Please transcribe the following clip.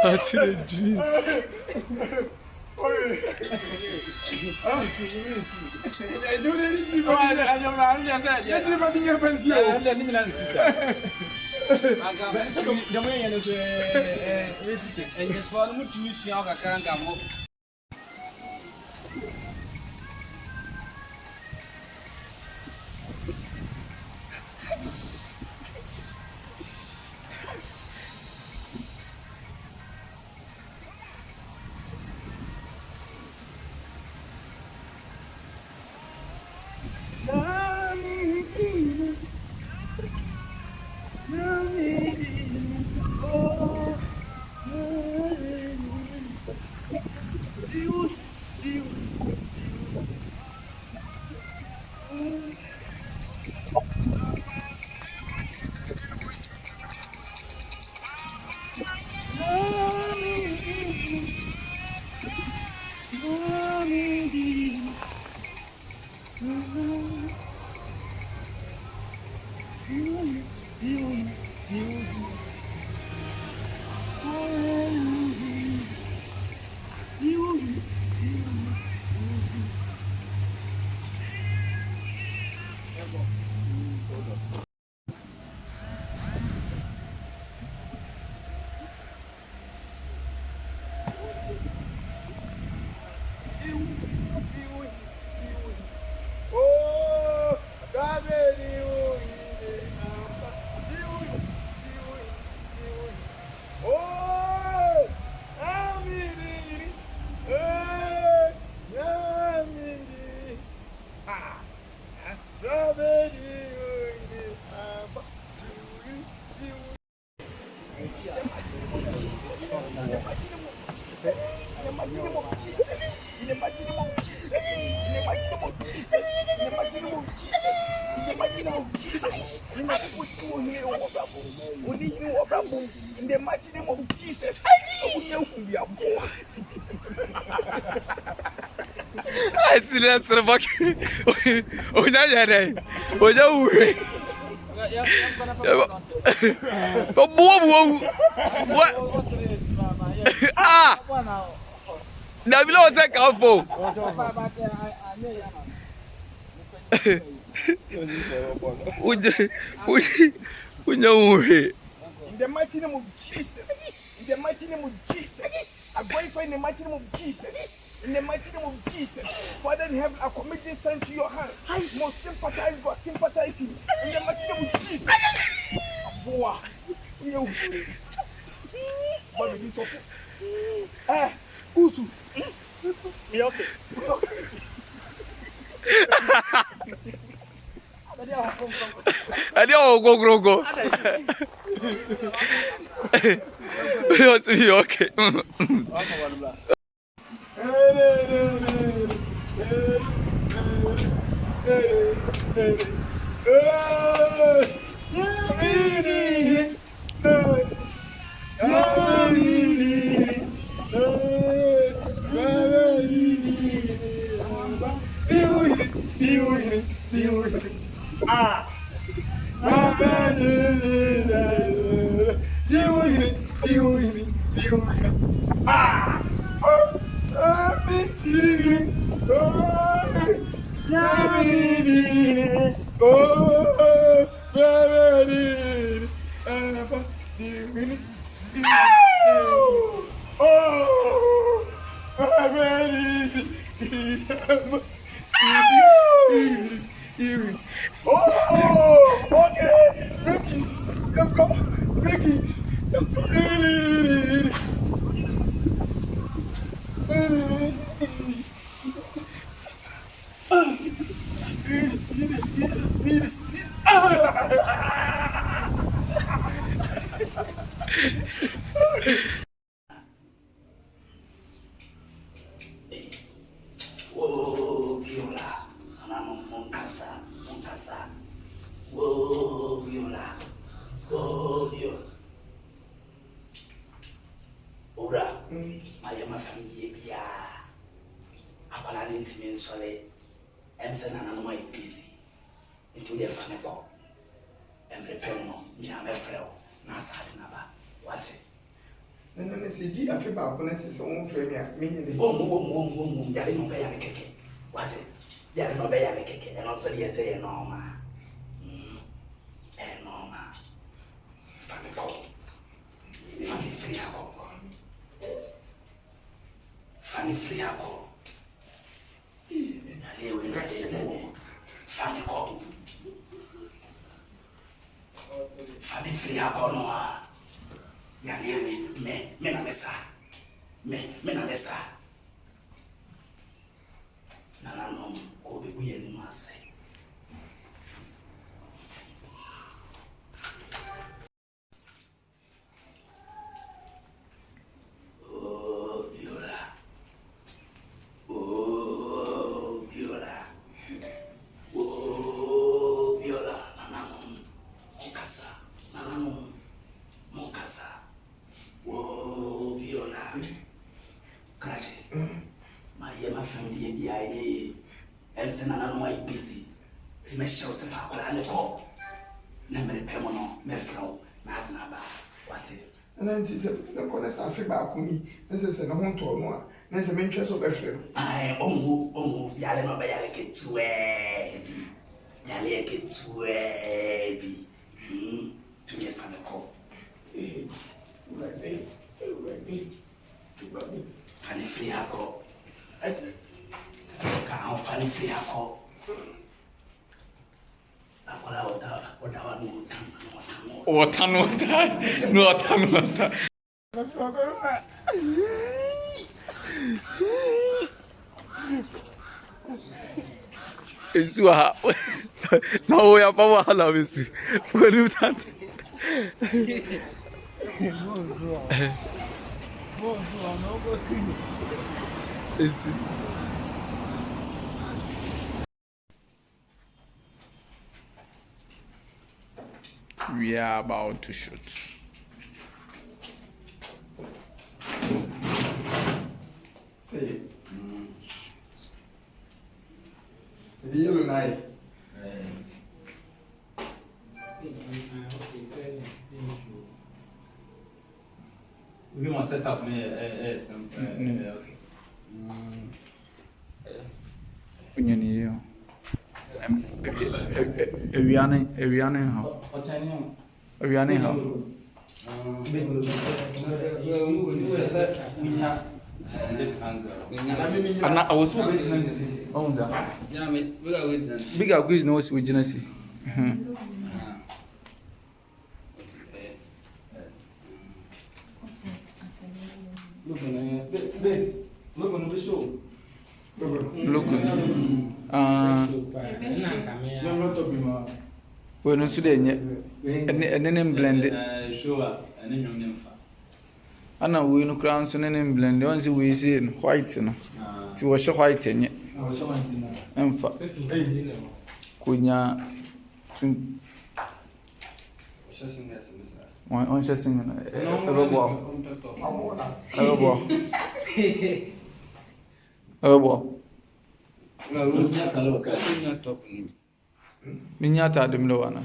Ati de dream. In the mighty name of Jesus, I see that sort of buck. Oh, now you're there. Oh, you're but what? Ah, now below was that come for. We know it. In the mighty name of Jesus. In the mighty name of Jesus. I'm going for in the mighty name of Jesus. In the mighty name of Jesus. Father in heaven, I commit this son to your hands. Most sympathize God, sympathize him. In the mighty name of Jesus. Boa. You. Baby, this okay. Eh, Usu. Me okay. I don't go. Let's be okay. akwala ne ntimi nsɔre ɛmsɛ na nanom ayɛ busy nti wode fa me kɔ ɛmmerɛ pɛ no nyina mɛfrɛ wo na asade naba wate nana sɛ di afe baako na sɛ sɛ womfrɛ me a menyɛ ne wɔm yare no ɔbɛyare kɛkɛ wate yare no ɔbɛyare kɛkɛ ɛno nso deɛ sɛ yɛ nɔɔma ɛyɛ nɔɔma fa me kɔ fa me firi akɔ fa me firi akɔ yare wei na ɛsɛnɛne fa me kɔ fa me firi akɔ no a yare wei me na mesa me na mesa nananom kɔbɛgu yɛ anim ase busy. Ti me show se fa akwara ne kɔ na mere pɛ mo no me frɛ na atena ba wate na nti sɛ ne kɔ ne sɛ afe baako ni na sɛ ne ho ntɔ no a na sɛ mentwɛ so bɛfrɛ no ai ɔnhu yare no bɛyare ketewa bi yare ketewa bi tu ye fa ne kɔ fa ne firi akɔ ka ho fa ne firi akɔ Wata. Isso ah. Não é para falar isso. Foi no tanto. Esse we are about to shoot. Say, the yellow knife. We want to set up some. Okay. Ewiane ha. Ewiane ha. Ana awosu original si. Oh nza. Yeah, me original. Bigger quiz no was original si. Look on the show. Look. We no so de nye. Ene blend. Show and then you fa. Ana we no crown so ne blend. Once we see white no. Ti wo hye white nye. Emfa. Kunya tun. On chasing no. Ebo. Minya ta dem lo wana.